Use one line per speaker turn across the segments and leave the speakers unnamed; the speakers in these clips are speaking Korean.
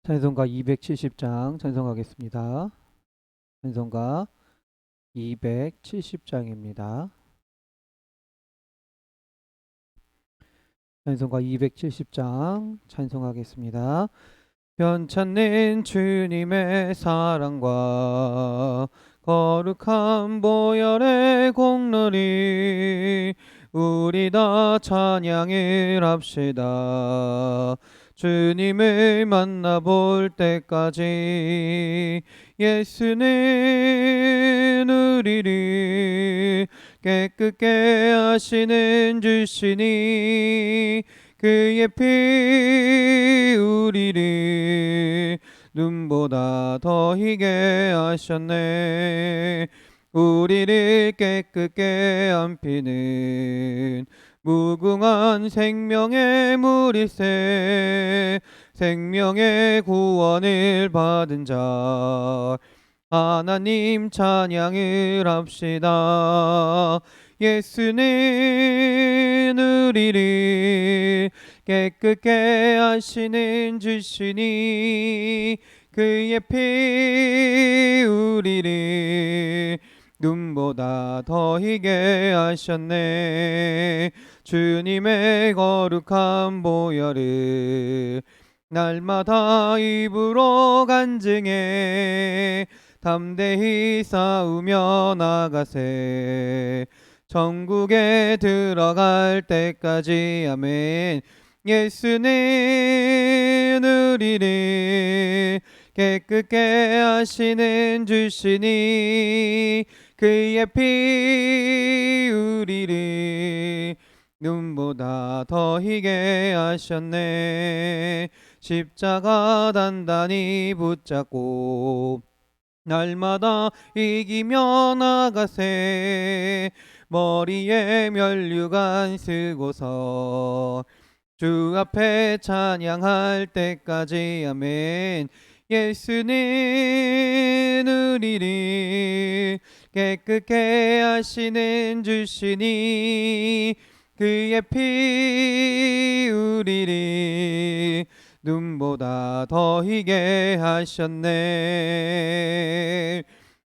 찬송가 270장 찬송하겠습니다. 찬송가 270장입니다. 찬송가 270장 찬송하겠습니다. 편찮는 주님의 사랑과 거룩한 보혈의 공로리 우리 다 찬양을 합시다. 주님을 만나볼 때까지 예수는 우리를 깨끗게 하시는 주시니 그의 피 우리를 눈보다 더 희게 하셨네. 우리를 깨끗게 한 피는 무궁한 생명의 물일세. 생명의 구원을 받은 자 하나님 찬양을 합시다. 예수는 우리를 깨끗게 하시는 주시니 그의 피 우리를 눈보다 더 희게 하셨네. 주님의 거룩한 보혈을 날마다 입으로 간증해 담대히 싸우며 나가세. 천국에 들어갈 때까지 아멘. 예수는 우리를 깨끗게 하시는 주시니 그의 피 우리를 눈보다 더 희게 하셨네. 십자가 단단히 붙잡고 날마다 이기며 나가세. 머리에 면류관 쓰고서 주 앞에 찬양할 때까지 아멘. 예수는 우리를 깨끗게 하시는 주시니 그의 피 우리를 눈보다 더 희게 하셨네.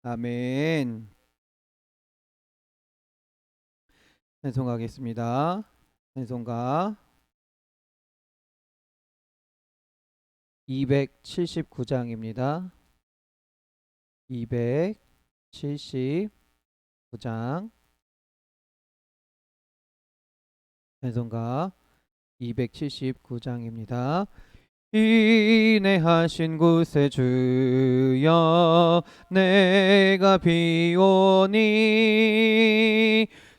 아멘. 찬송하겠습니다. 찬송가 279장입니다. 279장 찬송가 279장입니다. 인내하신 곳에 주여 내가 비오니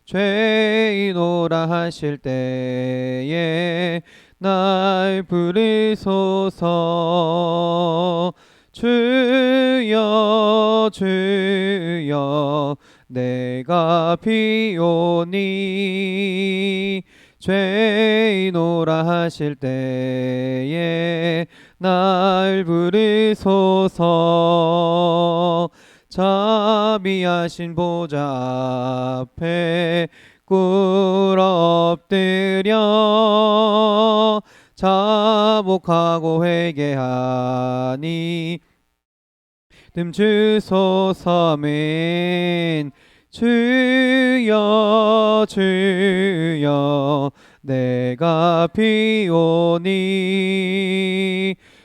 죄인오라 하실 때에 날 부르소서. 주여 주여 내가 비오니 죄인오라 하실 때에 날 부르소서. 자비하신 보좌 앞에 꿇어 엎드려 자복하고 회개하니 뜸주소서. 아멘. 주여 주여 내가 비오니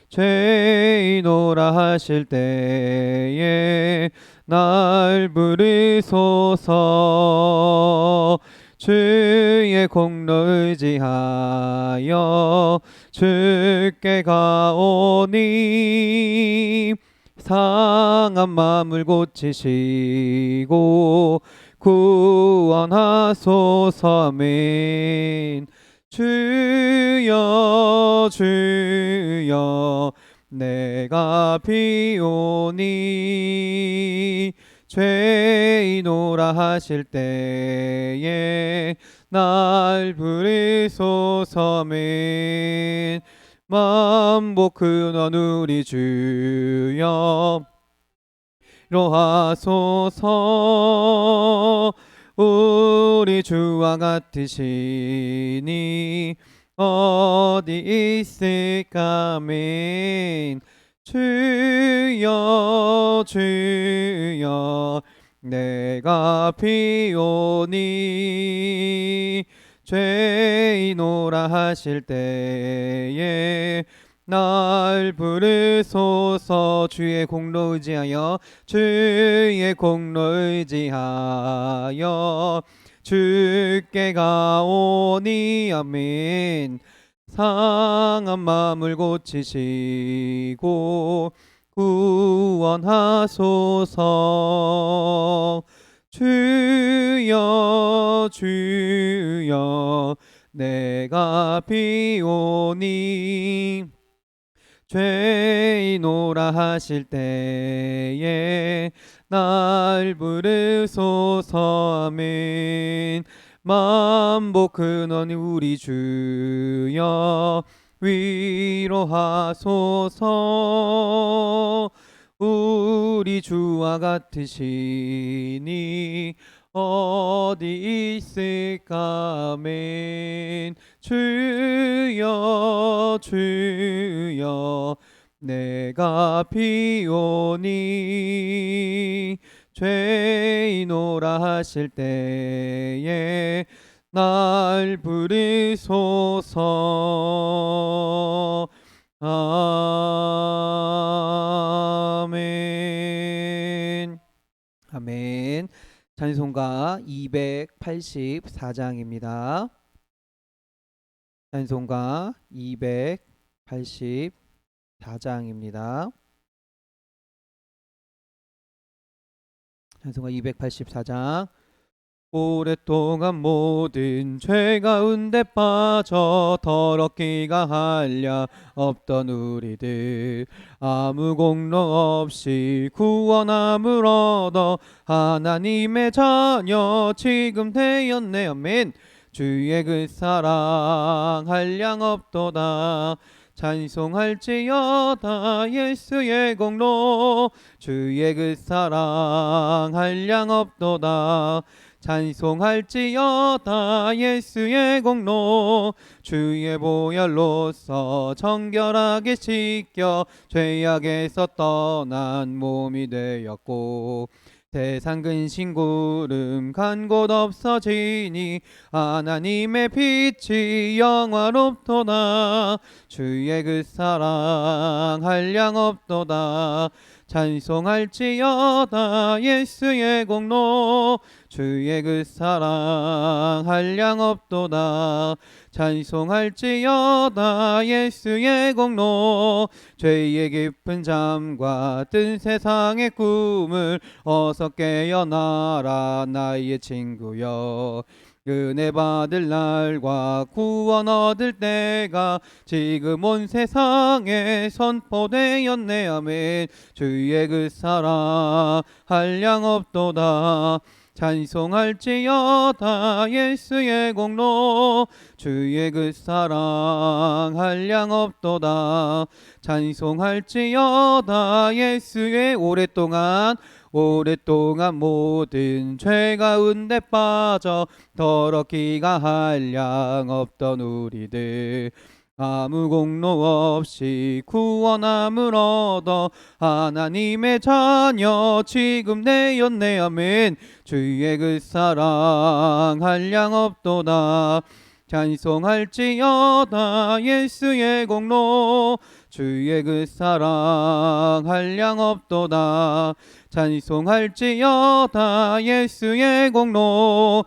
죄인오라 하실 때에 날 부르소서. 주의 공로 의지하여 주께 가오니 상한 마음을 고치시고 구원하소서. 아멘. 주여 주여 내가 비오니 죄인오라 하실 때에 날 부르소서. 아멘. 만복 근원 우리 주여 로하소서. 우리 주와 같으시니 어디 있을까 아멘. 주여 주여 내가 비오니 죄인오라 하실 때에 날 부르소서. 주의 공로 의지하여 주의 공로 의지하여 주께 가오니 아멘. 상한 마음을 고치시고 구원하소서. 주여 주여 내가 비오니 죄인오라 하실 때에 날 부르소서 아멘. 만복 근원 우리 주여 위로하소서. 우리 주와 같으시니 어디 있을까 아멘. 주여 주여 내가 비오니 죄인오라 하실 때에 날 부르소서 아멘. 아멘. 찬송가 284장입니다. 찬송가 284장입니다. 찬송가 284장. 오랫동안 모든 죄 가운데 빠져 더럽기가 한량 없던 우리들 아무 공로 없이 구원함을 얻어 하나님의 자녀 지금 되었네 아멘. 주의 그 사랑 한량 없도다. 찬송할지어다 예수의 공로. 주의 그 사랑 한량 없도다. 찬송할지어다 예수의 공로. 주의 보혈로서 정결하게 씻겨 죄악에서 떠난 몸이 되었고 세상 근심 구름 간 곳 없어지니 하나님의 빛이 영화롭도다. 주의 그 사랑 한량 없도다. 찬송할지어다 예수의 공로. 주의 그 사랑 한량 없도다. 찬송할지어다 예수의 공로. 죄의 깊은 잠과 뜬 세상의 꿈을 어서 깨어나라 나의 친구여. 은혜 받을 날과 구원 얻을 때가 지금 온 세상에 선포되었네 아멘. 주의 그 사랑 한량 없도다. 찬송할지어다 예수의 공로. 주의 그 사랑 한량 없도다. 찬송할지어다 예수의 오랫동안 모든 죄 가운데 빠져 더럽기가 한량 없던 우리들 아무 공로 없이 구원함을 얻어 하나님의 자녀 지금 되었네 아멘. 주의 그 사랑 한량 없도다. 찬송할지어다 예수의 공로. 주의 그 사랑 한량 없도다. 찬송할지어다 예수의 공로.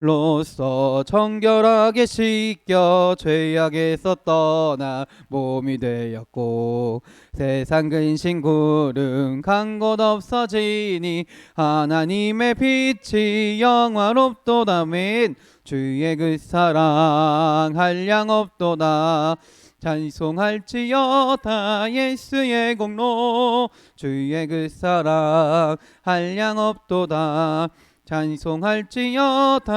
로서 정결하게 씻겨 죄악에서 떠나 몸이 되었고 세상 근심 구름 간 곳 없어지니 하나님의 빛이 영화롭도다 아멘. 주의 그 사랑 한량 없도다. 찬송할지어다 예수의 공로. 주의 그 사랑 한량 없도다. 찬송할지어다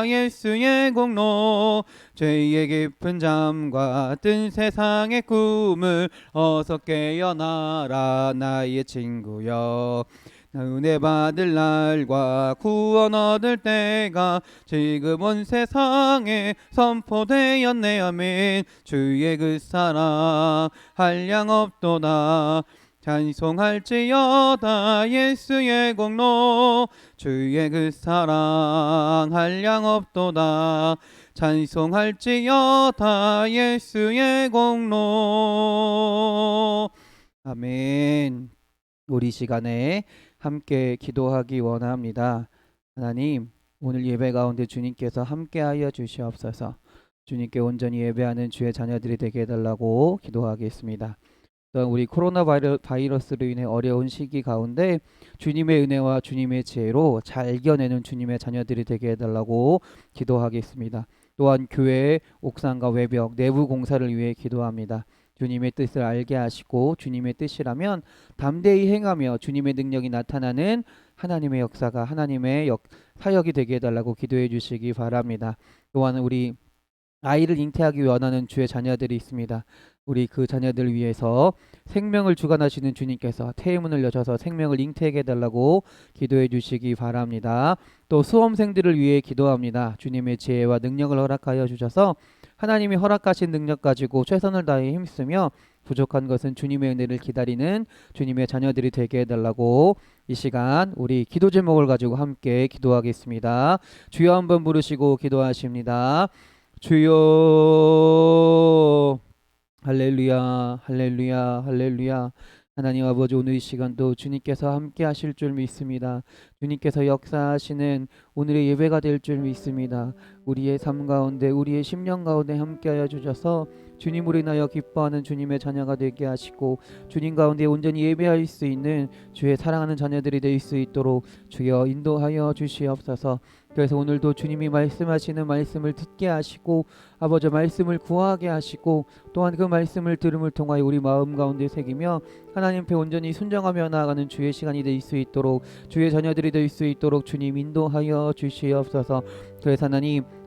예수의 공로. 죄의 깊은 잠과 뜬 세상의 꿈을 어서 깨어나라 나의 친구여. 은혜 받을 날과 구원 얻을 때가 지금 온 세상에 선포되었네. 아멘. 주의 그 사랑 한량없도다. 찬송할지어다 예수의 공로. 주의 그 사랑 한량없도다. 찬송할지어다 예수의 공로. 아멘. 우리 시간에 함께 기도하기 원합니다. 하나님, 오늘 예배 가운데 주님께서 함께하여 주시옵소서. 주님께 온전히 예배하는 주의 자녀들이 되게 해달라고 기도하겠습니다. 또한 우리 코로나 바이러스로 인해 어려운 시기 가운데 주님의 은혜와 주님의 지혜로 잘 이겨내는 주님의 자녀들이 되게 해달라고 기도하겠습니다. 또한 교회 옥상과 외벽 내부 공사를 위해 기도합니다. 주님의 뜻을 알게 하시고 주님의 뜻이라면 담대히 행하며 주님의 능력이 나타나는 하나님의 역사가 하나님의 사역이 되게 해달라고 기도해 주시기 바랍니다. 또한 우리 아이를 잉태하기 원하는 주의 자녀들이 있습니다. 우리 그 자녀들 위해서 생명을 주관하시는 주님께서 태문을 여셔서 생명을 잉태하게 해달라고 기도해 주시기 바랍니다. 또 수험생들을 위해 기도합니다. 주님의 지혜와 능력을 허락하여 주셔서 하나님이 허락하신 능력 가지고 최선을 다해 힘쓰며 부족한 것은 주님의 은혜를 기다리는 주님의 자녀들이 되게 해달라고 이 시간 우리 기도 제목을 가지고 함께 기도하겠습니다. 주여 한번 부르시고 기도하십니다. 주여. 할렐루야, 할렐루야, 할렐루야. 하나님 아버지, 오늘 이 시간도 주님께서 함께 하실 줄 믿습니다. 주님께서 역사하시는 오늘의 예배가 될 줄 믿습니다. 우리의 삶 가운데, 우리의 심령 가운데 함께하여 주셔서 주님으로 인하여 기뻐하는 주님의 자녀가 되게 하시고 주님 가운데 온전히 예배할 수 있는 주의 사랑하는 자녀들이 될 수 있도록 주여 인도하여 주시옵소서. 그래서 오늘도 주님이 말씀하시는 말씀을 듣게 하시고 아버지 말씀을 구하게 하시고 또한 그 말씀을 들음을 통하여 우리 마음 가운데 새기며 하나님 앞에 온전히 순종하며 나아가는 주의 시간이 될 수 있도록 주의 자녀들이 될 수 있도록 주님 인도하여 주시옵소서. 그래서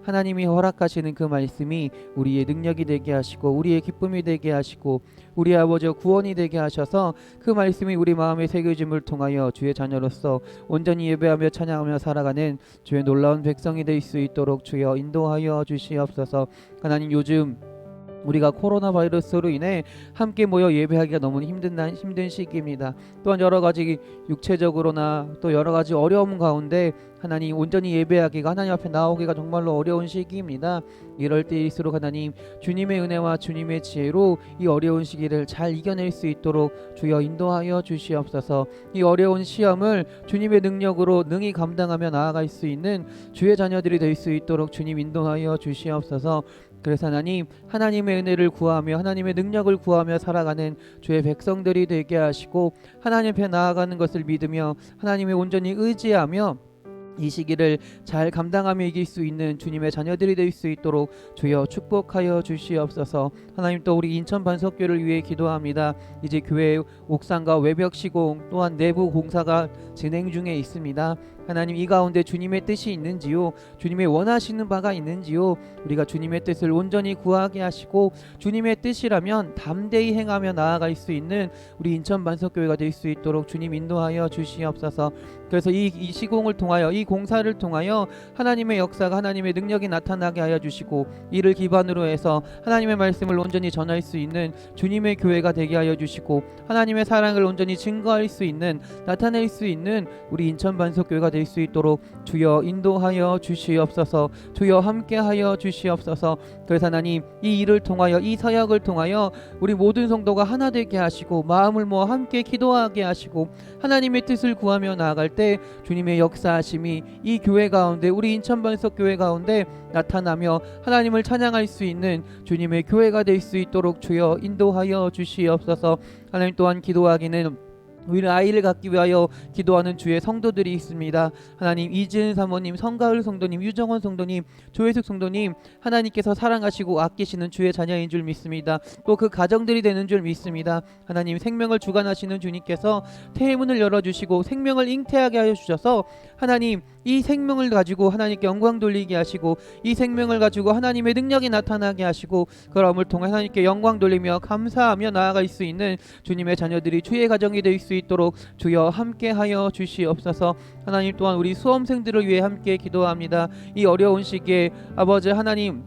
하나님이 허락하시는 그 말씀이 우리의 능력이 되게 하시고 우리의 기쁨이 되게 하시고 우리 아버지의 구원이 되게 하셔서 그 말씀이 우리 마음에 새겨짐을 통하여 주의 자녀로서 온전히 예배하며 찬양하며 살아가는 주의 놀라운 백성이 될 수 있도록 주여 인도하여 주시옵소서. 하나님, 요즘 우리가 코로나 바이러스로 인해 함께 모여 예배하기가 너무 힘든 시기입니다. 또한 여러 가지 육체적으로나 또 여러 가지 어려움 가운데 하나님 온전히 예배하기가 하나님 앞에 나오기가 정말로 어려운 시기입니다. 이럴 때일수록 하나님 주님의 은혜와 주님의 지혜로 이 어려운 시기를 잘 이겨낼 수 있도록 주여 인도하여 주시옵소서. 이 어려운 시험을 주님의 능력으로 능히 감당하며 나아갈 수 있는 주의 자녀들이 될 수 있도록 주님 인도하여 주시옵소서. 그래서 하나님의 은혜를 구하며 하나님의 능력을 구하며 살아가는 주의 백성들이 되게 하시고 하나님 앞에 나아가는 것을 믿으며 하나님의 온전히 의지하며 이 시기를 잘 감당하며 이길 수 있는 주님의 자녀들이 될 수 있도록 주여 축복하여 주시옵소서. 하나님, 또 우리 인천 반석교를 위해 기도합니다. 이제 교회 옥상과 외벽 시공 또한 내부 공사가 진행 중에 있습니다. 하나님, 이 가운데 주님의 뜻이 있는지요, 주님의 원하시는 바가 있는지요, 우리가 주님의 뜻을 온전히 구하게 하시고 주님의 뜻이라면 담대히 행하며 나아갈 수 있는 우리 인천 반석교회가 될 수 있도록 주님 인도하여 주시옵소서. 그래서 이 시공을 통하여 이 공사를 통하여 하나님의 역사가 하나님의 능력이 나타나게 하여 주시고 이를 기반으로 해서 하나님의 말씀을 온전히 전할 수 있는 주님의 교회가 되게 하여 주시고 하나님의 사랑을 온전히 증거할 수 있는 나타낼 수 있는 우리 인천 반석교회가 될 수 있도록 주여 인도하여 주시옵소서. 주여 함께하여 주시옵소서. 그래서 하나님, 이 일을 통하여 이 사역을 통하여 우리 모든 성도가 하나 되게 하시고 마음을 모아 함께 기도하게 하시고 하나님의 뜻을 구하며 나아갈 때 주님의 역사하심이 이 교회 가운데 우리 인천 반석교회 가운데 나타나며 하나님을 찬양할 수 있는 주님의 교회가 될 수 있도록 주여 인도하여 주시옵소서. 하나님, 또한 기도하기는 우리 아이를 갖기 위하여 기도하는 주의 성도들이 있습니다. 하나님, 이지은 사모님, 성가을 성도님, 유정원 성도님, 조혜숙 성도님, 하나님께서 사랑하시고 아끼시는 주의 자녀인 줄 믿습니다. 또 그 가정들이 되는 줄 믿습니다. 하나님, 생명을 주관하시는 주님께서 태문을 열어주시고 생명을 잉태하게 하여 주셔서 하나님, 이 생명을 가지고 하나님께 영광 돌리게 하시고 이 생명을 가지고 하나님의 능력이 나타나게 하시고 그럼을 통해 하나님께 영광 돌리며 감사하며 나아갈 수 있는 주님의 자녀들이 주의 가정이 될 수 있도록 주여 함께하여 주시옵소서. 하나님 또한 우리 수험생들을 위해 함께 기도합니다. 이 어려운 시기에 아버지 하나님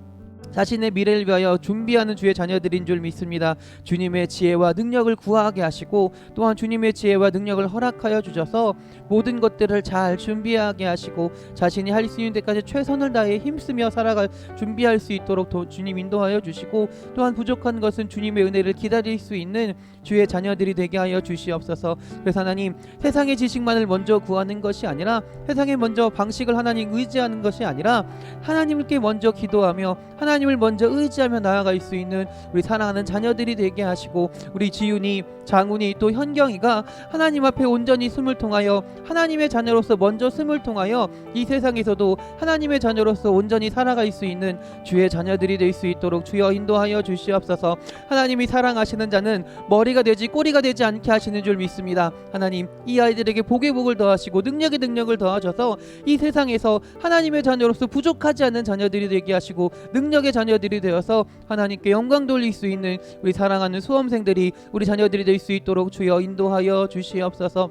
자신의 미래를 위하여 준비하는 주의 자녀들인 줄 믿습니다. 주님의 지혜와 능력을 구하게 하시고 또한 주님의 지혜와 능력을 허락하여 주셔서 모든 것들을 잘 준비하게 하시고 자신이 할 수 있는 데까지 최선을 다해 힘쓰며 살아갈 준비할 수 있도록 주님 인도하여 주시고 또한 부족한 것은 주님의 은혜를 기다릴 수 있는 주의 자녀들이 되게 하여 주시옵소서. 그래서 하나님 세상의 지식만을 먼저 구하는 것이 아니라 세상에 먼저 방식을 하나님 의지하는 것이 아니라 하나님께 먼저 기도하며 하나님을 먼저 의지하며 나아갈 수 있는 우리 사랑하는 자녀들이 되게 하시고 우리 지윤이, 장훈이 또 현경이가 하나님 앞에 온전히 숨을 통하여 하나님의 자녀로서 먼저 숨을 통하여 이 세상에서도 하나님의 자녀로서 온전히 살아갈 수 있는 주의 자녀들이 될 수 있도록 주여 인도하여 주시옵소서. 하나님이 사랑하시는 자는 머리가 되지 꼬리가 되지 않게 하시는 줄 믿습니다. 하나님 이 아이들에게 복의 복을 더하시고 능력의 능력을 더하셔서 이 세상에서 하나님의 자녀로서 부족하지 않는 자녀들이 되게 하시고 능력의 자녀들이 되어서 하나님께 영광 돌릴 수 있는 우리 사랑하는 수험생들이 우리 자녀들이 될 수 있도록 주여 인도하여 주시옵소서.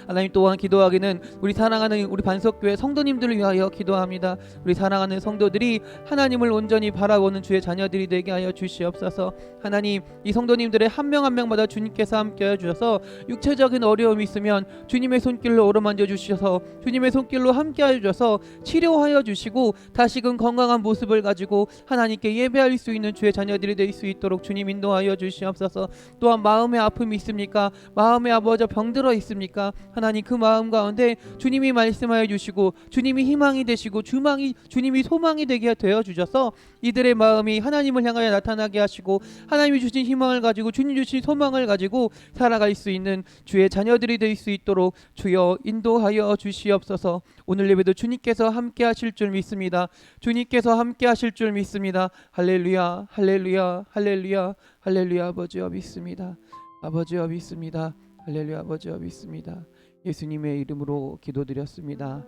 하나님 또한 기도하기는 우리 사랑하는 우리 반석교회 성도님들을 위하여 기도합니다. 우리 사랑하는 성도들이 하나님을 온전히 바라보는 주의 자녀들이 되게 하여 주시옵소서. 하나님 이 성도님들의 한 명 한 명마다 주님께서 함께하여 주셔서 육체적인 어려움이 있으면 주님의 손길로 어루만져 주셔서 주님의 손길로 함께하여 주셔서 치료하여 주시고 다시금 건강한 모습을 가지고 하나님께 예배할 수 있는 주의 자녀들이 될 수 있도록 주님 인도하여 주시옵소서. 또한 마음의 아픔이 있습니까? 마음에 아버지 병들어 있습니까? 하나님 그 마음 가운데 주님이 말씀하여 주시고 주님이 희망이 되시고 주님이 소망이 되게 되어 주셔서 이들의 마음이 하나님을 향하여 나타나게 하시고 하나님이 주신 희망을 가지고 주님 주신 소망을 가지고 살아갈 수 있는 주의 자녀들이 될 수 있도록 주여 인도하여 주시옵소서. 오늘 예배도 주님께서 함께 하실 줄 믿습니다. 주님께서 함께 하실 줄 믿습니다. 할렐루야 할렐루야 할렐루야 할렐루야. 아버지여 믿습니다. 아버지여 믿습니다. 할렐루야. 아버지여 믿습니다. 예수님의 이름으로 기도드렸습니다.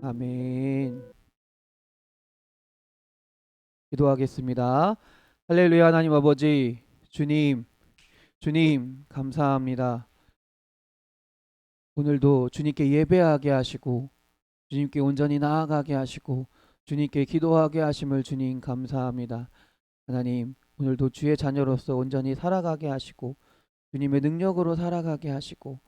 아멘. 기도하겠습니다. 할렐루야. 하나님 아버지 주님 감사합니다. 오늘도 주님께 예배하게 하시고 주님께 온전히 나아가게 하시고 주님께 기도하게 하심을 주님 감사합니다. 하나님 오늘도 주의 자녀로서 온전히 살아가게 하시고 주님의 능력으로 살아가게 하시고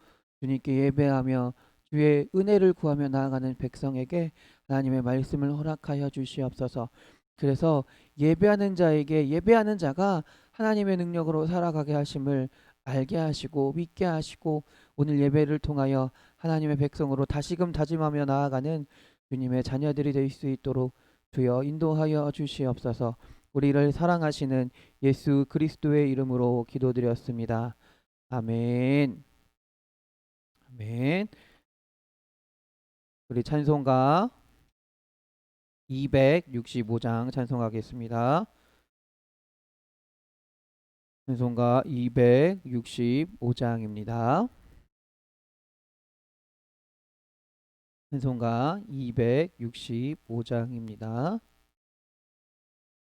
주님께 예배하며 주의 은혜를 구하며 나아가는 백성에게 하나님의 말씀을 허락하여 주시옵소서. 그래서 예배하는 자가 하나님의 능력으로 살아가게 하심을 알게 하시고 믿게 하시고 오늘 예배를 통하여 하나님의 백성으로 다시금 다짐하며 나아가는 주님의 자녀들이 될 수 있도록 주여 인도하여 주시옵소서. 우리를 사랑하시는 예수 그리스도의 이름으로 기도드렸습니다. 아멘. 아멘. 우리 찬송가 265장 찬송하겠습니다. 찬송가 265장입니다. 찬송가 265장입니다.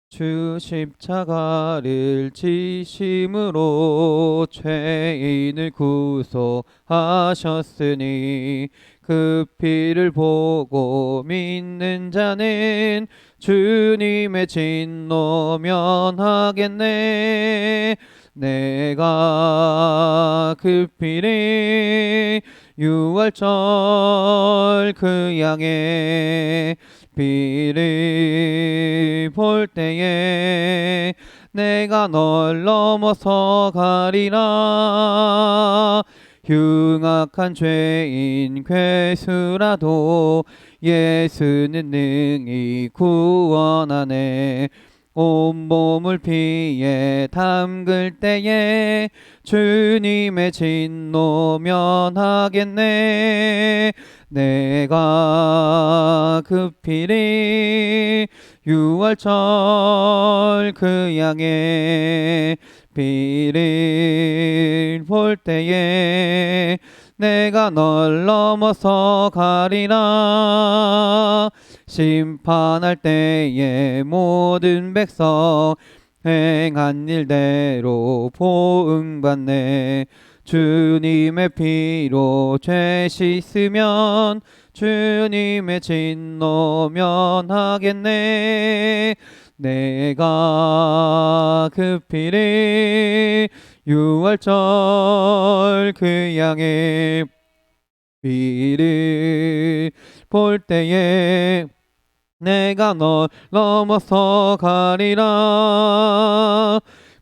주 십자가를 지심으로 죄인을 구속하셨으니 그 피를 보고 믿는 자는 주님의 진노 면하겠네. 내가 그 피를 유월절 그 양의 피를 볼 때에 내가 널 넘어서 가리라. 흉악한 죄인 괴수라도 예수는 능히 구원하네. 온몸을 피에 담글 때에 주님의 진노 면하겠네. 내가 그 피를 유월절 그 양의 피를 볼 때에 내가 널 넘어서 가리라. 심판할 때에 모든 백성 행한 일대로 보응받네. 주님의 피로 죄 씻으면 주님의 진노 면하겠네. 내가 그 피를 유월절 그 양의 피를 볼 때에 내가 널 넘어서 가리라.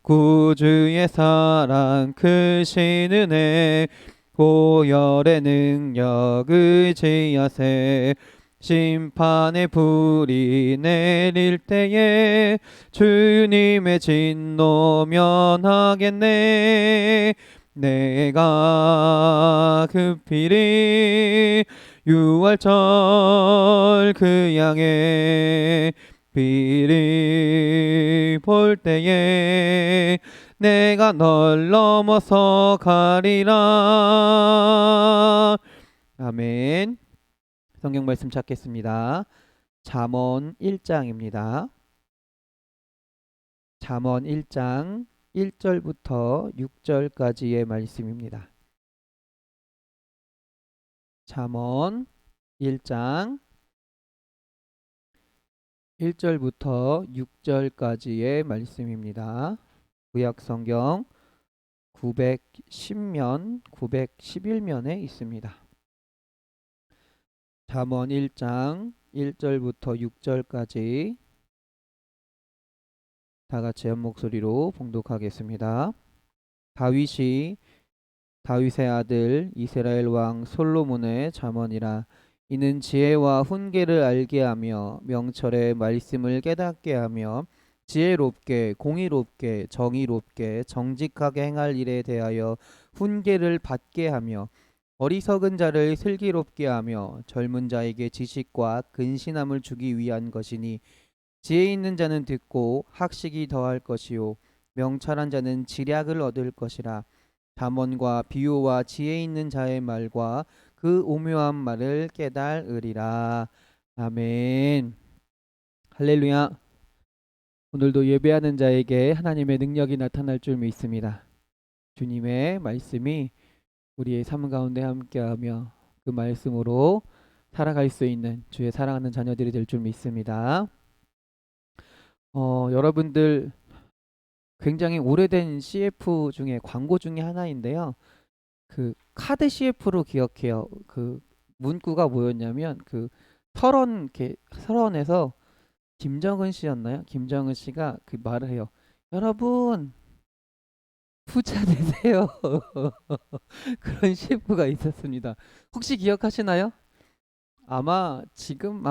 구주의 사랑 크신 은혜 보혈의 능력 의지하세. 심판의 불이 내릴 때에 주님의 진노 면하겠네. 내가 그 피를 유월절 그 양의 피를 볼 때에 내가 널 넘어서 가리라. 아멘. 성경 말씀 찾겠습니다. 잠언 1장입니다. 잠언 1장 1절부터 6절까지의 말씀입니다. 잠언 1장 1절부터 6절까지의 말씀입니다. 구약성경 910면, 911면에 있습니다. 잠언 1장 1절부터 6절까지 다 같이 한 목소리로 봉독하겠습니다. 다윗의 아들 이스라엘 왕 솔로몬의 잠언이라. 이는 지혜와 훈계를 알게 하며 명철의 말씀을 깨닫게 하며 지혜롭게 공의롭게 정의롭게 정직하게 행할 일에 대하여 훈계를 받게 하며 어리석은 자를 슬기롭게 하며 젊은 자에게 지식과 근신함을 주기 위한 것이니 지혜 있는 자는 듣고 학식이 더할 것이요 명철한 자는 지략을 얻을 것이라. 잠언과 비유와 지혜 있는 자의 말과 그 오묘한 말을 깨달으리라. 아멘. 할렐루야. 오늘도 예배하는 자에게 하나님의 능력이 나타날 줄 믿습니다. 주님의 말씀이 우리의 삶 가운데 함께하며 그 말씀으로 살아갈 수 있는 주의 사랑하는 자녀들이 될 줄 믿습니다. 여러분들 굉장히 오래된 CF 중에 광고 중에 하나인데요. 그 카드 CF로 기억해요. 그 문구가 뭐였냐면 그 설원에서 김정은 씨였나요? 김정은 씨가 그 말을 해요. 여러분 부자 되세요. 그런 CF가 있었습니다. 혹시 기억하시나요? 아마 지금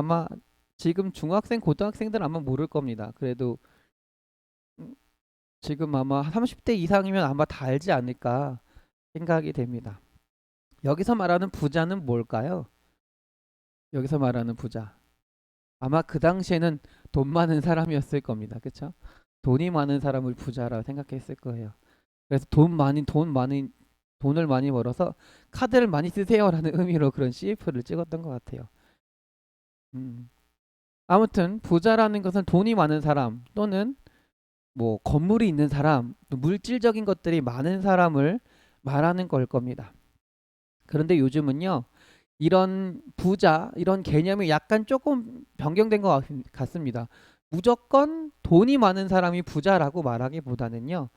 중학생, 고등학생들은 아마 모를 겁니다. 그래도 지금 아마 30대 이상이면 아마 다 알지 않을까 생각이 됩니다. 여기서 말하는 부자는 뭘까요? 여기서 말하는 부자. 아마 그 당시에는 돈 많은 사람이었을 겁니다. 그렇죠? 돈이 많은 사람을 부자라고 생각했을 거예요. 그래서 돈을 많이 벌어서 카드를 많이 쓰세요라는 의미로 그런 CF를 찍었던 것 같아요. 아무튼 부자라는 것은 돈이 많은 사람 또는 뭐 건물이 있는 사람, 또 물질적인 것들이 많은 사람을 말하는 걸 겁니다. 그런데 요즘은요, 이런 부자, 이런 개념이 약간 조금 변경된 것 같습니다. 무조건 돈이 많은 사람이 부자라고 말하기보다는요,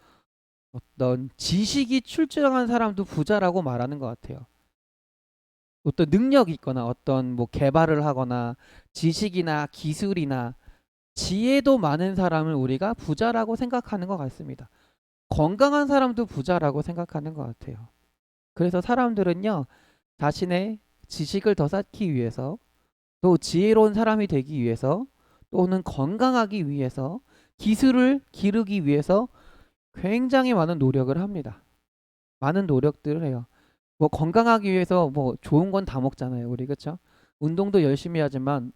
어떤 지식이 출중한 사람도 부자라고 말하는 것 같아요. 어떤 능력이 있거나 어떤 뭐 개발을 하거나 지식이나 기술이나 지혜도 많은 사람을 우리가 부자라고 생각하는 것 같습니다. 건강한 사람도 부자라고 생각하는 것 같아요. 그래서 사람들은요, 자신의 지식을 더 쌓기 위해서, 또 지혜로운 사람이 되기 위해서, 또는 건강하기 위해서, 기술을 기르기 위해서 굉장히 많은 노력을 합니다. 많은 노력들을 해요. 뭐 건강하기 위해서 뭐 좋은 건 다 먹잖아요, 우리. 그렇죠? 운동도 열심히 하지만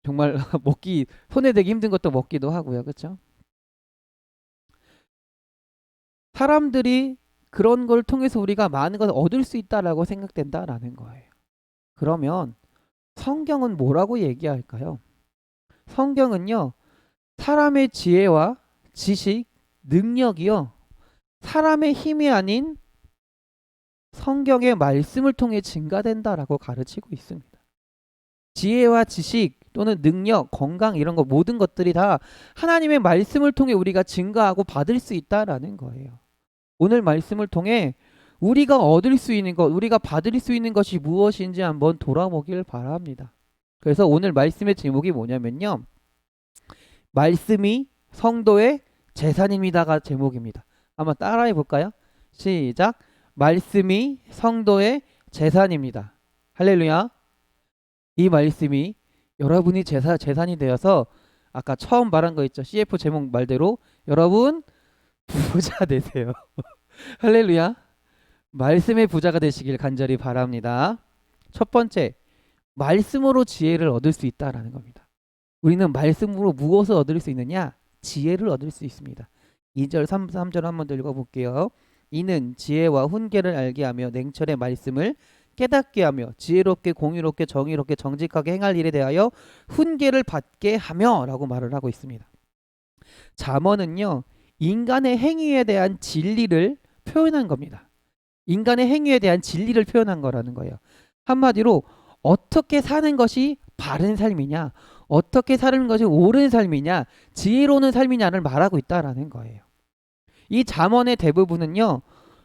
정말 손에 대기 힘든 것도 먹기도 하고요. 그렇죠? 사람들이 그런 걸 통해서 우리가 많은 것을 얻을 수 있다라고 생각된다라는 거예요. 그러면 성경은 뭐라고 얘기할까요? 성경은요, 사람의 지혜와 지식, 능력이요, 사람의 힘이 아닌 성경의 말씀을 통해 증가된다라고 가르치고 있습니다. 지혜와 지식 또는 능력, 건강 이런 거 모든 것들이 다 하나님의 말씀을 통해 우리가 증가하고 받을 수 있다라는 거예요. 오늘 말씀을 통해 우리가 얻을 수 있는 것, 우리가 받을 수 있는 것이 무엇인지 한번 돌아보길 바랍니다. 그래서 오늘 말씀의 제목이 뭐냐면요. 말씀이 성도의 재산입니다가 제목입니다. 한번 따라해 볼까요? 시작. 말씀이 성도의 재산입니다. 할렐루야. 이 말씀이 여러분이 재산이 되어서 아까 처음 말한 거 있죠. CF 제목 말대로 여러분 부자 되세요. 할렐루야. 말씀의 부자가 되시길 간절히 바랍니다. 첫 번째, 말씀으로 지혜를 얻을 수 있다라는 겁니다. 우리는 말씀으로 무엇을 얻을 수 있느냐? 지혜를 얻을 수 있습니다. 2절 3절 한번 더 읽어볼게요. 이는 지혜와 훈계를 알게 하며 냉철의 말씀을 깨닫게 하며 지혜롭게 공의롭게 정의롭게 정직하게 행할 일에 대하여 훈계를 받게 하며 라고 말을 하고 있습니다. 잠언은요, 인간의 행위에 대한 진리를 표현한 겁니다. 인간의 행위에 대한 진리를 표현한 거라는 거예요. 한마디로 어떻게 사는 것이 바른 삶이냐, 어떻게 사는 것이 옳은 삶이냐, 지혜로운 삶이냐를 말하고 있다라는 거예요. 이 잠언의 대부분은요,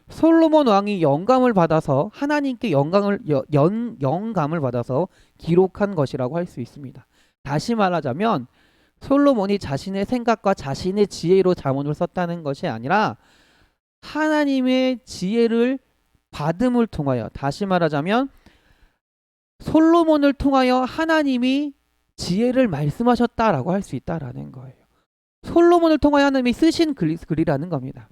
솔로몬 왕이 영감을 받아서 하나님께 영감을 받아서 기록한 것이라고 할 수 있습니다. 다시 말하자면 솔로몬이 자신의 생각과 자신의 지혜로 잠언을 썼다는 것이 아니라 하나님의 지혜를 받음을 통하여, 다시 말하자면 솔로몬을 통하여 하나님이 지혜를 말씀하셨다라고 할 수 있다라는 거예요. 솔로몬을 통하여 하나님이 쓰신 글이라는 겁니다.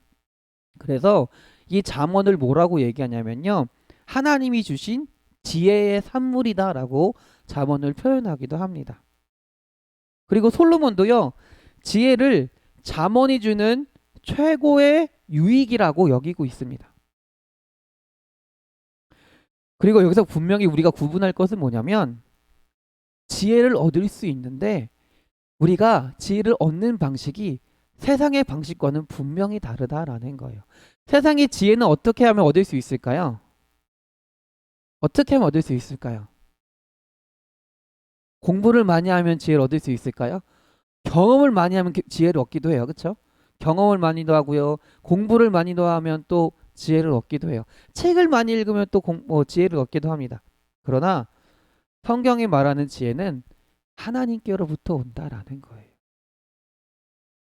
그래서 이 잠언을 뭐라고 얘기하냐면요, 하나님이 주신 지혜의 산물이다라고 잠언을 표현하기도 합니다. 그리고 솔로몬도요, 지혜를 잠언이 주는 최고의 유익이라고 여기고 있습니다. 그리고 여기서 분명히 우리가 구분할 것은 뭐냐면, 지혜를 얻을 수 있는데 우리가 지혜를 얻는 방식이 세상의 방식과는 분명히 다르다라는 거예요. 세상의 지혜는 어떻게 하면 얻을 수 있을까요? 어떻게 하면 얻을 수 있을까요? 공부를 많이 하면 지혜를 얻을 수 있을까요? 경험을 많이 하면 지혜를 얻기도 해요. 그렇죠? 경험을 많이도 하고요. 공부를 많이도 하면 또 지혜를 얻기도 해요. 책을 많이 읽으면 또 지혜를 얻기도 합니다. 그러나 성경이 말하는 지혜는 하나님께로부터 온다라는 거예요.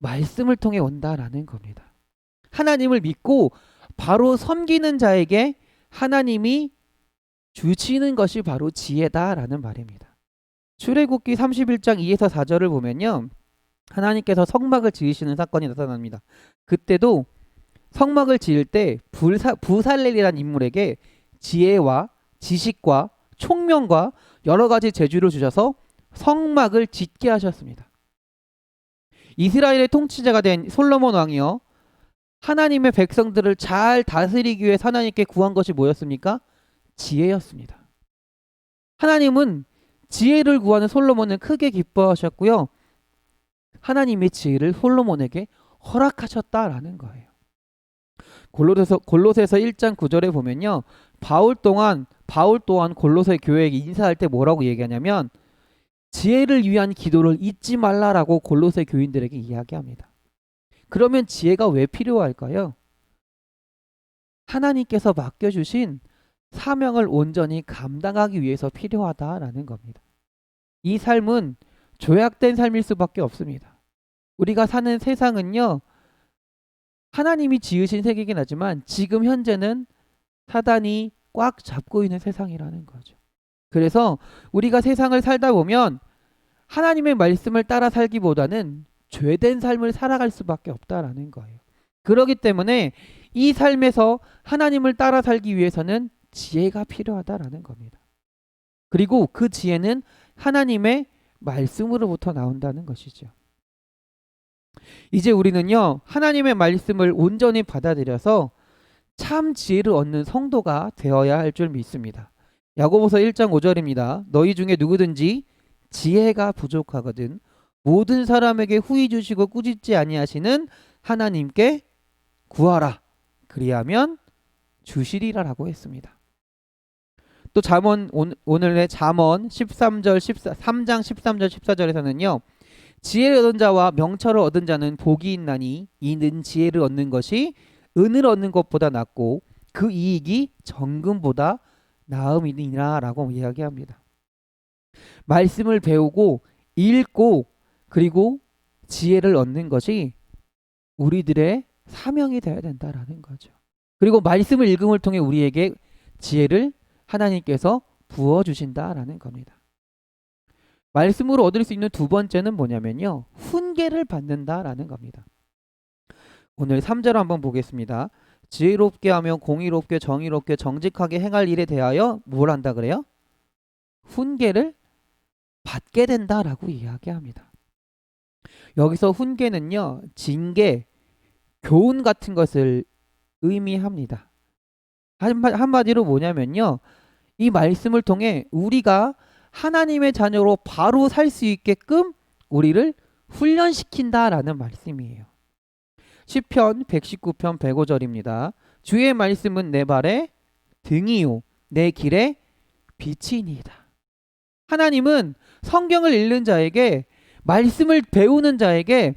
말씀을 통해 온다라는 겁니다. 하나님을 믿고 바로 섬기는 자에게 하나님이 주시는 것이 바로 지혜다라는 말입니다. 출애굽기 31장 2에서 4절을 보면요, 하나님께서 성막을 지으시는 사건이 나타납니다. 그때도 성막을 지을 때 부살렐이라는 인물에게 지혜와 지식과 총명과 여러 가지 재주를 주셔서 성막을 짓게 하셨습니다. 이스라엘의 통치자가 된 솔로몬 왕이요, 하나님의 백성들을 잘 다스리기 위해 하나님께 구한 것이 뭐였습니까? 지혜였습니다. 하나님은 지혜를 구하는 솔로몬을 크게 기뻐하셨고요, 하나님의 지혜를 솔로몬에게 허락하셨다라는 거예요. 골로새서 1장 9절에 보면요, 바울 또한 골로새 교회에 인사할 때 뭐라고 얘기하냐면 지혜를 위한 기도를 잊지 말라라고 골로새 교인들에게 이야기합니다. 그러면 지혜가 왜 필요할까요? 하나님께서 맡겨주신 사명을 온전히 감당하기 위해서 필요하다라는 겁니다. 이 삶은 조약된 삶일 수밖에 없습니다. 우리가 사는 세상은요, 하나님이 지으신 세계이긴 하지만 지금 현재는 사단이 꽉 잡고 있는 세상이라는 거죠. 그래서 우리가 세상을 살다 보면 하나님의 말씀을 따라 살기보다는 죄된 삶을 살아갈 수밖에 없다라는 거예요. 그렇기 때문에 이 삶에서 하나님을 따라 살기 위해서는 지혜가 필요하다라는 겁니다. 그리고 그 지혜는 하나님의 말씀으로부터 나온다는 것이죠. 이제 우리는요, 하나님의 말씀을 온전히 받아들여서 참 지혜를 얻는 성도가 되어야 할 줄 믿습니다. 야고보서 1장 5절입니다. 너희 중에 누구든지 지혜가 부족하거든 모든 사람에게 후히 주시고 꾸짖지 아니하시는 하나님께 구하라. 그리하면 주시리라라고 했습니다. 또 잠언 오늘의 잠언 3장 13절 14절에서는요. 지혜를 얻은 자와 명철을 얻은 자는 복이 있나니 이는 지혜를 얻는 것이 은을 얻는 것보다 낫고 그 이익이 정금보다 나음이니라라고 이야기합니다. 말씀을 배우고 읽고 그리고 지혜를 얻는 것이 우리들의 사명이 되어야 된다라는 거죠. 그리고 말씀을 읽음을 통해 우리에게 지혜를 하나님께서 부어주신다라는 겁니다. 말씀으로 얻을 수 있는 두 번째는 뭐냐면요. 훈계를 받는다라는 겁니다. 오늘 3절 한번 보겠습니다. 지혜롭게 하며 공의롭게 정의롭게 정직하게 행할 일에 대하여 뭘 한다 그래요? 훈계를 받게 된다라고 이야기합니다. 여기서 훈계는요. 징계, 교훈 같은 것을 의미합니다. 한마디로 뭐냐면요. 이 말씀을 통해 우리가 하나님의 자녀로 바로 살 수 있게끔 우리를 훈련시킨다라는 말씀이에요. 시편 119편 105절입니다. 주의 말씀은 내 발의 등이요 내 길의 빛이니이다. 하나님은 성경을 읽는 자에게 말씀을 배우는 자에게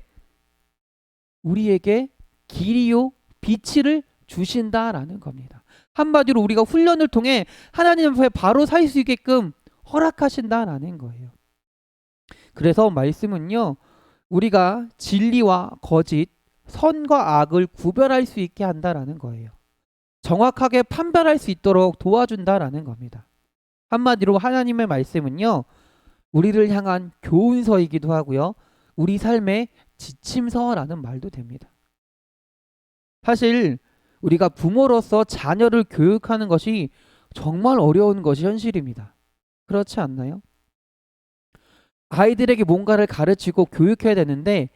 우리에게 길이요 빛을 주신다라는 겁니다. 한마디로 우리가 훈련을 통해 하나님 앞에 바로 살 수 있게끔 허락하신다라는 거예요. 그래서 말씀은요. 우리가 진리와 거짓, 선과 악을 구별할 수 있게 한다라는 거예요. 정확하게 판별할 수 있도록 도와준다라는 겁니다. 한마디로 하나님의 말씀은요. 우리를 향한 교훈서이기도 하고요. 우리 삶의 지침서라는 말도 됩니다. 사실 우리가 부모로서 자녀를 교육하는 것이 정말 어려운 것이 현실입니다. 그렇지 않나요? 아이들에게 뭔가를 가르치고 교육해야 되는데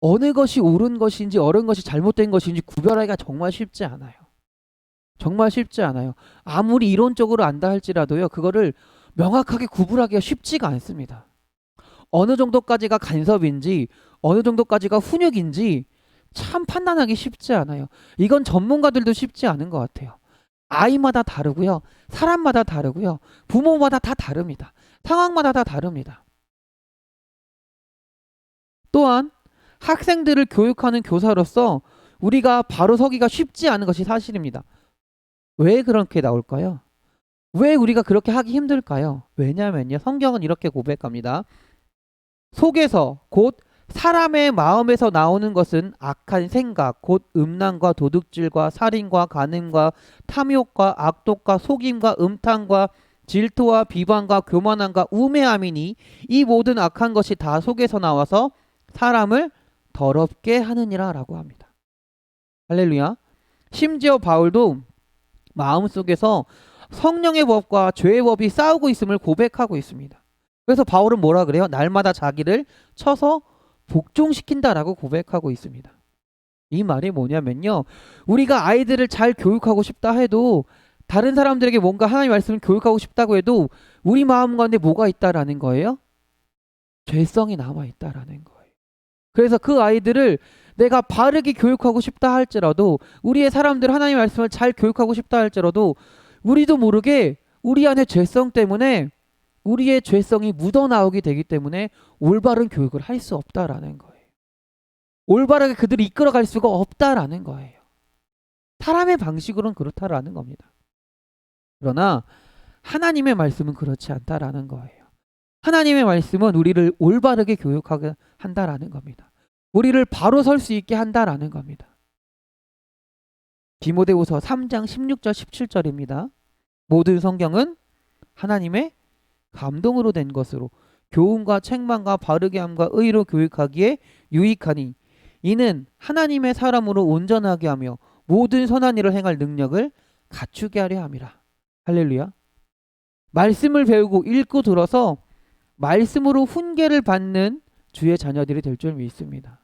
어느 것이 옳은 것인지 어느 것이 잘못된 것인지 구별하기가 정말 쉽지 않아요. 정말 쉽지 않아요. 아무리 이론적으로 안다 할지라도요. 그거를 명확하게 구분하기가 쉽지가 않습니다. 어느 정도까지가 간섭인지 어느 정도까지가 훈육인지 참 판단하기 쉽지 않아요. 이건 전문가들도 쉽지 않은 것 같아요. 아이마다 다르고요. 사람마다 다르고요. 부모마다 다 다릅니다. 상황마다 다 다릅니다. 또한 학생들을 교육하는 교사로서 우리가 바로 서기가 쉽지 않은 것이 사실입니다. 왜 그렇게 나올까요? 왜 우리가 그렇게 하기 힘들까요? 왜냐면요. 성경은 이렇게 고백합니다. 속에서 곧 사람의 마음에서 나오는 것은 악한 생각, 곧 음란과 도둑질과 살인과 간음과 탐욕과 악독과 속임과 음탕과 질투와 비방과 교만함과 우매함이니 이 모든 악한 것이 다 속에서 나와서 사람을 더럽게 하느니라 라고 합니다. 할렐루야. 심지어 바울도 마음속에서 성령의 법과 죄의 법이 싸우고 있음을 고백하고 있습니다. 그래서 바울은 뭐라 그래요? 날마다 자기를 쳐서 복종시킨다라고 고백하고 있습니다. 이 말이 뭐냐면요. 우리가 아이들을 잘 교육하고 싶다 해도 다른 사람들에게 뭔가 하나님의 말씀을 교육하고 싶다고 해도 우리 마음 가운데 뭐가 있다라는 거예요? 죄성이 남아있다라는 거예요. 그래서 그 아이들을 내가 바르게 교육하고 싶다 할지라도 우리의 사람들 하나님의 말씀을 잘 교육하고 싶다 할지라도 우리도 모르게 우리 안에 죄성 때문에 우리의 죄성이 묻어나오게 되기 때문에 올바른 교육을 할 수 없다라는 거예요. 올바르게 그들을 이끌어갈 수가 없다라는 거예요. 사람의 방식으로는 그렇다라는 겁니다. 그러나 하나님의 말씀은 그렇지 않다라는 거예요. 하나님의 말씀은 우리를 올바르게 교육하게 한다라는 겁니다. 우리를 바로 설 수 있게 한다라는 겁니다. 디모데후서 3장 16절 17절입니다. 모든 성경은 하나님의 감동으로 된 것으로 교훈과 책망과 바르게 함과 의로 교육하기에 유익하니 이는 하나님의 사람으로 온전하게 하며 모든 선한 일을 행할 능력을 갖추게 하려 함이라. 할렐루야. 말씀을 배우고 읽고 들어서 말씀으로 훈계를 받는 주의 자녀들이 될 줄 믿습니다.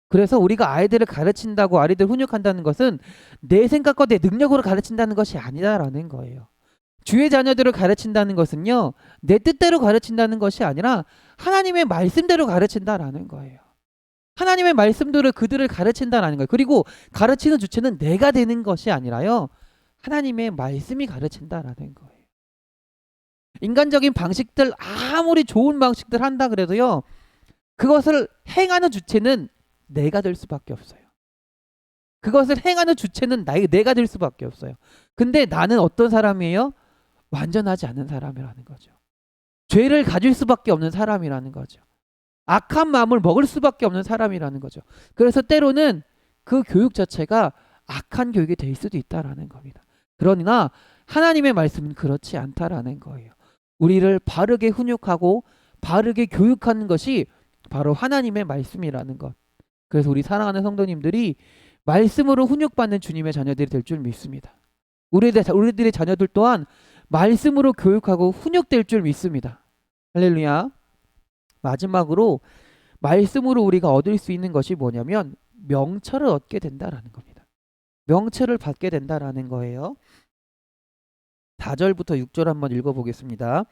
그래서 우리가 아이들을 가르친다고 아이들 훈육한다는 것은 내 생각과 내 능력으로 가르친다는 것이 아니다라는 거예요. 주의 자녀들을 가르친다는 것은요. 내 뜻대로 가르친다는 것이 아니라 하나님의 말씀대로 가르친다라는 거예요. 하나님의 말씀들을 그들을 가르친다라는 거예요. 그리고 가르치는 주체는 내가 되는 것이 아니라요. 하나님의 말씀이 가르친다라는 거예요. 인간적인 방식들 아무리 좋은 방식들 한다 그래도요. 그것을 행하는 주체는 내가 될 수밖에 없어요. 그것을 행하는 주체는 내가 될 수밖에 없어요. 근데 나는 어떤 사람이에요? 완전하지 않은 사람이라는 거죠. 죄를 가질 수밖에 없는 사람이라는 거죠. 악한 마음을 먹을 수밖에 없는 사람이라는 거죠. 그래서 때로는 그 교육 자체가 악한 교육이 될 수도 있다라는 겁니다. 그러나 하나님의 말씀은 그렇지 않다라는 거예요. 우리를 바르게 훈육하고 바르게 교육하는 것이 바로 하나님의 말씀이라는 것. 그래서 우리 사랑하는 성도님들이 말씀으로 훈육받는 주님의 자녀들이 될 줄 믿습니다. 우리들의 자녀들 또한 말씀으로 교육하고 훈육될 줄 믿습니다. 할렐루야. 마지막으로 말씀으로 우리가 얻을 수 있는 것이 뭐냐면 명철을 얻게 된다라는 겁니다. 명철을 받게 된다라는 거예요. 4절부터 6절 한번 읽어보겠습니다.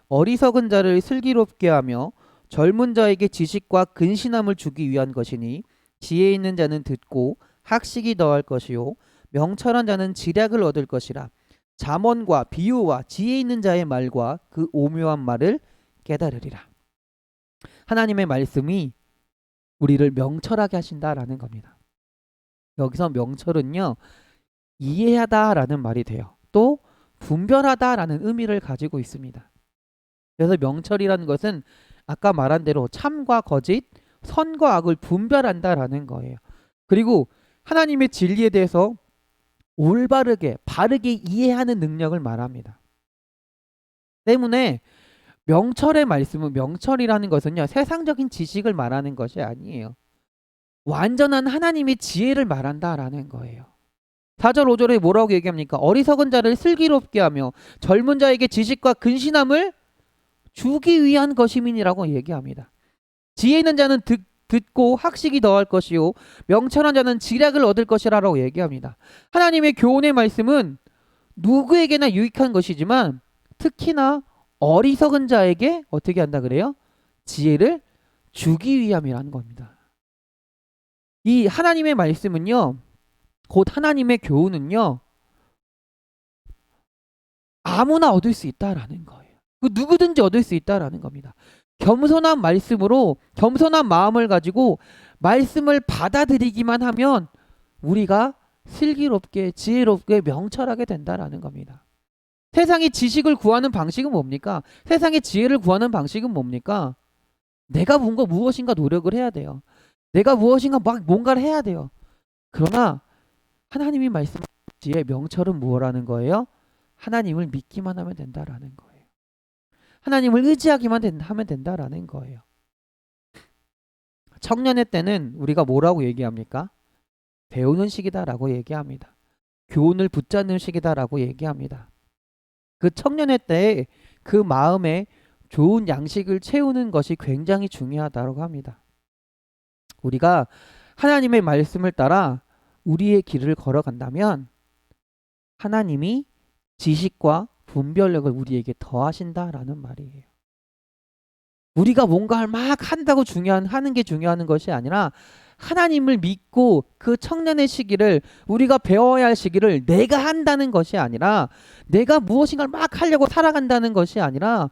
어리석은 자를 슬기롭게 하며 젊은 자에게 지식과 근신함을 주기 위한 것이니 지혜 있는 자는 듣고 학식이 더할 것이요 명철한 자는 지략을 얻을 것이라. 잠언과 비유와 지혜 있는 자의 말과 그 오묘한 말을 깨달으리라. 하나님의 말씀이 우리를 명철하게 하신다라는 겁니다. 여기서 명철은요, 이해하다라는 말이 돼요. 또 분별하다라는 의미를 가지고 있습니다. 그래서 명철이라는 것은 아까 말한 대로 참과 거짓, 선과 악을 분별한다라는 거예요. 그리고 하나님의 진리에 대해서 올바르게 바르게 이해하는 능력을 말합니다. 때문에 명철의 말씀은, 명철이라는 것은요, 세상적인 지식을 말하는 것이 아니에요. 완전한 하나님의 지혜를 말한다라는 거예요. 4절 5절에 뭐라고 얘기합니까? 어리석은 자를 슬기롭게 하며 젊은 자에게 지식과 근신함을 주기 위한 것임이니라고 얘기합니다. 지혜 있는 자는 듣고 학식이 더할 것이요 명철한 자는 지략을 얻을 것이라고 얘기합니다. 하나님의 교훈의 말씀은 누구에게나 유익한 것이지만 특히나 어리석은 자에게 어떻게 한다 그래요? 지혜를 주기 위함이라는 겁니다. 이 하나님의 말씀은요, 곧 하나님의 교훈은요, 아무나 얻을 수 있다라는 거예요. 누구든지 얻을 수 있다라는 겁니다. 겸손한 말씀으로, 겸손한 마음을 가지고 말씀을 받아들이기만 하면 우리가 슬기롭게 지혜롭게 명철하게 된다라는 겁니다. 세상의 지식을 구하는 방식은 뭡니까? 세상의 지혜를 구하는 방식은 뭡니까? 내가 무엇인가 노력을 해야 돼요. 내가 무엇인가 뭔가를 해야 돼요. 그러나 하나님이 말씀하신 지혜, 명철은 무엇라는 거예요? 하나님을 믿기만 하면 된다라는 거예요. 하나님을 의지하기만 하면 된다라는 거예요. 청년의 때는 우리가 뭐라고 얘기합니까? 배우는 시기다라고 얘기합니다. 교훈을 붙잡는 시기다라고 얘기합니다. 그 청년의 때에 그 마음에 좋은 양식을 채우는 것이 굉장히 중요하다고 합니다. 우리가 하나님의 말씀을 따라 우리의 길을 걸어간다면 하나님이 지식과 분별력을 우리에게 더하신다라는 말이에요. 우리가 뭔가를 막 한다고 하는 게 중요한 것이 아니라 하나님을 믿고 그 청년의 시기를, 우리가 배워야 할 시기를 내가 한다는 것이 아니라, 내가 무엇인가를 막 하려고 살아간다는 것이 아니라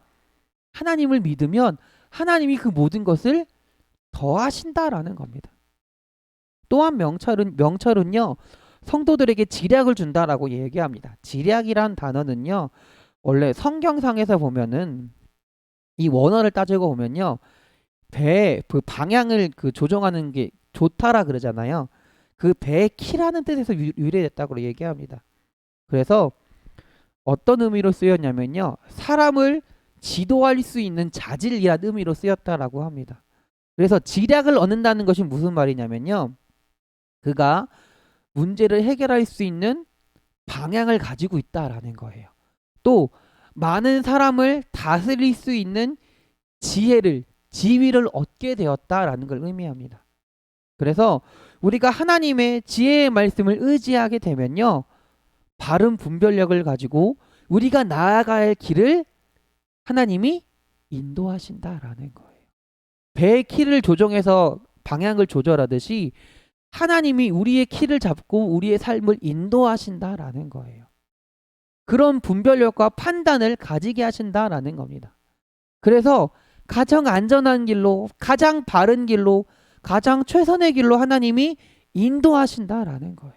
하나님을 믿으면 하나님이 그 모든 것을 더하신다라는 겁니다. 또한 명철은요, 성도들에게 지략을 준다라고 얘기합니다. 지략이란 단어는요, 원래 성경상에서 보면은 이 원어를 따지고 보면요, 배의 그 방향을 조정하는 게 좋다라 그러잖아요. 그 배의 키라는 뜻에서 유래됐다고 얘기합니다. 그래서 어떤 의미로 쓰였냐면요, 사람을 지도할 수 있는 자질이라는 의미로 쓰였다라고 합니다. 그래서 지략을 얻는다는 것이 무슨 말이냐면요, 그가 문제를 해결할 수 있는 방향을 가지고 있다라는 거예요. 또 많은 사람을 다스릴 수 있는 지위를 얻게 되었다라는 걸 의미합니다. 그래서 우리가 하나님의 지혜의 말씀을 의지하게 되면요, 바른 분별력을 가지고 우리가 나아갈 길을 하나님이 인도하신다라는 거예요. 배의 키를 조정해서 방향을 조절하듯이 하나님이 우리의 키를 잡고 우리의 삶을 인도하신다라는 거예요. 그런 분별력과 판단을 가지게 하신다라는 겁니다. 그래서 가장 안전한 길로, 가장 바른 길로, 가장 최선의 길로 하나님이 인도하신다라는 거예요.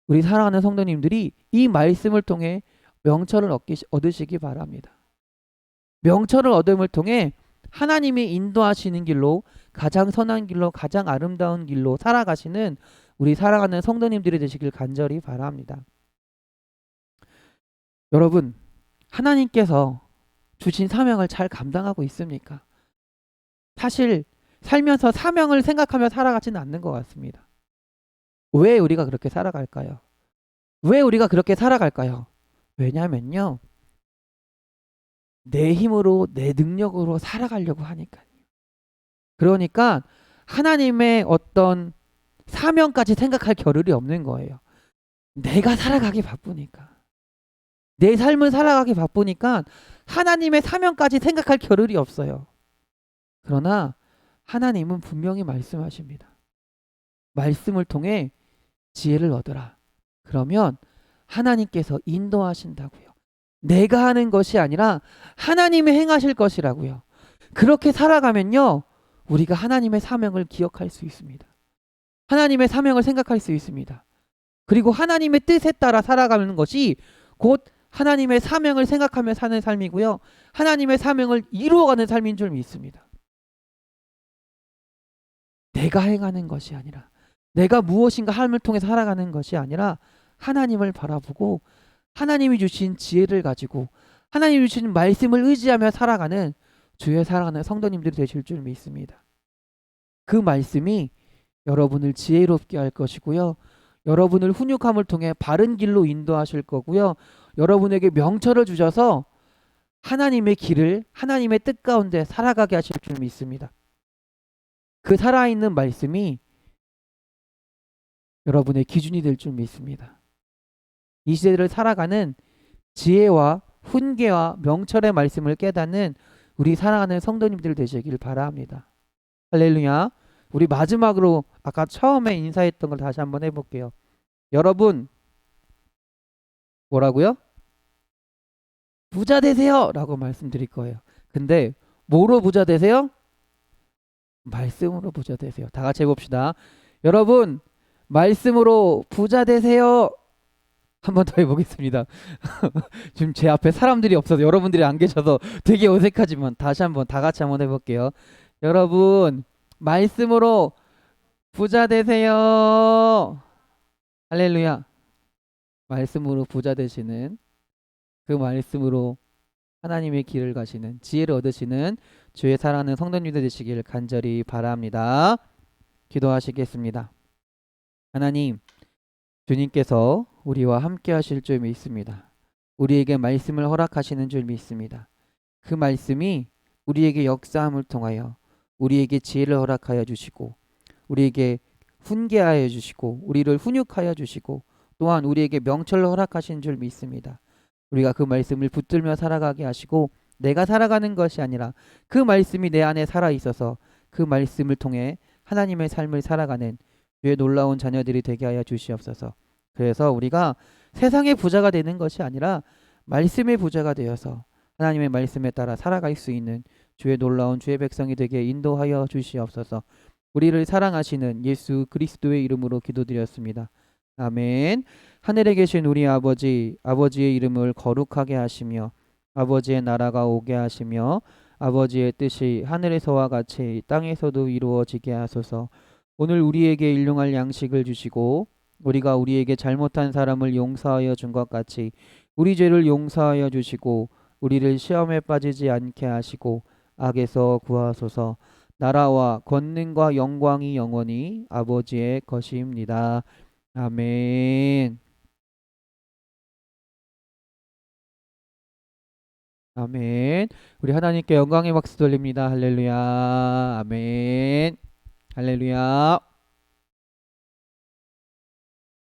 우리 사랑하는 성도님들이 이 말씀을 통해 명철을 얻으시기 바랍니다. 명철을 얻음을 통해 하나님이 인도하시는 길로, 가장 선한 길로, 가장 아름다운 길로 살아가시는 우리 사랑하는 성도님들이 되시길 간절히 바랍니다. 여러분, 하나님께서 주신 사명을 잘 감당하고 있습니까? 사실 살면서 사명을 생각하며 살아가지는 않는 것 같습니다. 왜 우리가 그렇게 살아갈까요? 왜 우리가 그렇게 살아갈까요? 왜냐면요, 내 힘으로, 내 능력으로 살아가려고 하니까요. 그러니까 하나님의 어떤 사명까지 생각할 겨를이 없는 거예요. 내가 살아가기 바쁘니까. 내 삶을 살아가기 바쁘니까 하나님의 사명까지 생각할 겨를이 없어요. 그러나 하나님은 분명히 말씀하십니다. 말씀을 통해 지혜를 얻으라. 그러면 하나님께서 인도하신다고요. 내가 하는 것이 아니라 하나님이 행하실 것이라고요. 그렇게 살아가면요, 우리가 하나님의 사명을 기억할 수 있습니다. 하나님의 사명을 생각할 수 있습니다. 그리고 하나님의 뜻에 따라 살아가는 것이 곧 하나님의 사명을 생각하며 사는 삶이고요. 하나님의 사명을 이루어가는 삶인 줄 믿습니다. 내가 행하는 것이 아니라, 내가 무엇인가 삶을 통해 살아가는 것이 아니라 하나님을 바라보고 하나님이 주신 지혜를 가지고 하나님이 주신 말씀을 의지하며 살아가는 주의 사랑하는 성도님들이 되실 줄 믿습니다. 그 말씀이 여러분을 지혜롭게 할 것이고요. 여러분을 훈육함을 통해 바른 길로 인도하실 거고요. 여러분에게 명철을 주셔서 하나님의 길을, 하나님의 뜻 가운데 살아가게 하실 줄 믿습니다. 그 살아있는 말씀이 여러분의 기준이 될 줄 믿습니다. 이 시대를 살아가는 지혜와 훈계와 명철의 말씀을 깨닫는 우리 사랑하는 성도님들 되시길 바랍니다. 할렐루야. 우리 마지막으로 아까 처음에 인사했던 걸 다시 한번 해볼게요. 여러분, 뭐라고요? 부자 되세요 라고 말씀드릴 거예요. 근데 뭐로 부자 되세요? 말씀으로 부자 되세요. 다 같이 해봅시다. 여러분, 말씀으로 부자 되세요. 한 번 더 해보겠습니다. 지금 제 앞에 사람들이 없어서, 여러분들이 안 계셔서 되게 어색하지만 다시 한번 다 같이 한번 해볼게요. 여러분, 말씀으로 부자 되세요. 할렐루야. 말씀으로 부자 되시는, 그 말씀으로 하나님의 길을 가시는, 지혜를 얻으시는 주의 사랑하는 성도님들 되시길 간절히 바랍니다. 기도하시겠습니다. 하나님, 주님께서 우리와 함께 하실 줄 믿습니다. 우리에게 말씀을 허락하시는 줄 믿습니다. 그 말씀이 우리에게 역사함을 통하여 우리에게 지혜를 허락하여 주시고, 우리에게 훈계하여 주시고, 우리를 훈육하여 주시고, 또한 우리에게 명철을 허락하신 줄 믿습니다. 우리가 그 말씀을 붙들며 살아가게 하시고, 내가 살아가는 것이 아니라 그 말씀이 내 안에 살아 있어서 그 말씀을 통해 하나님의 삶을 살아가는 주의 놀라운 자녀들이 되게 하여 주시옵소서. 그래서 우리가 세상의 부자가 되는 것이 아니라 말씀의 부자가 되어서 하나님의 말씀에 따라 살아갈 수 있는 주의 놀라운 주의 백성이 되게 인도하여 주시옵소서. 우리를 사랑하시는 예수 그리스도의 이름으로 기도드렸습니다. 아멘. 하늘에 계신 우리 아버지, 아버지의 이름을 거룩하게 하시며 아버지의 나라가 오게 하시며 아버지의 뜻이 하늘에서와 같이 땅에서도 이루어지게 하소서. 오늘 우리에게 일용할 양식을 주시고 우리가 우리에게 잘못한 사람을 용서하여 준 것 같이 우리 죄를 용서하여 주시고 우리를 시험에 빠지지 않게 하시고 악에서 구하소서. 나라와 권능과 영광이 영원히 아버지의 것입니다. 아멘. 아멘. 우리 하나님께 영광의 박수 돌립니다. 할렐루야. 아멘. 할렐루야.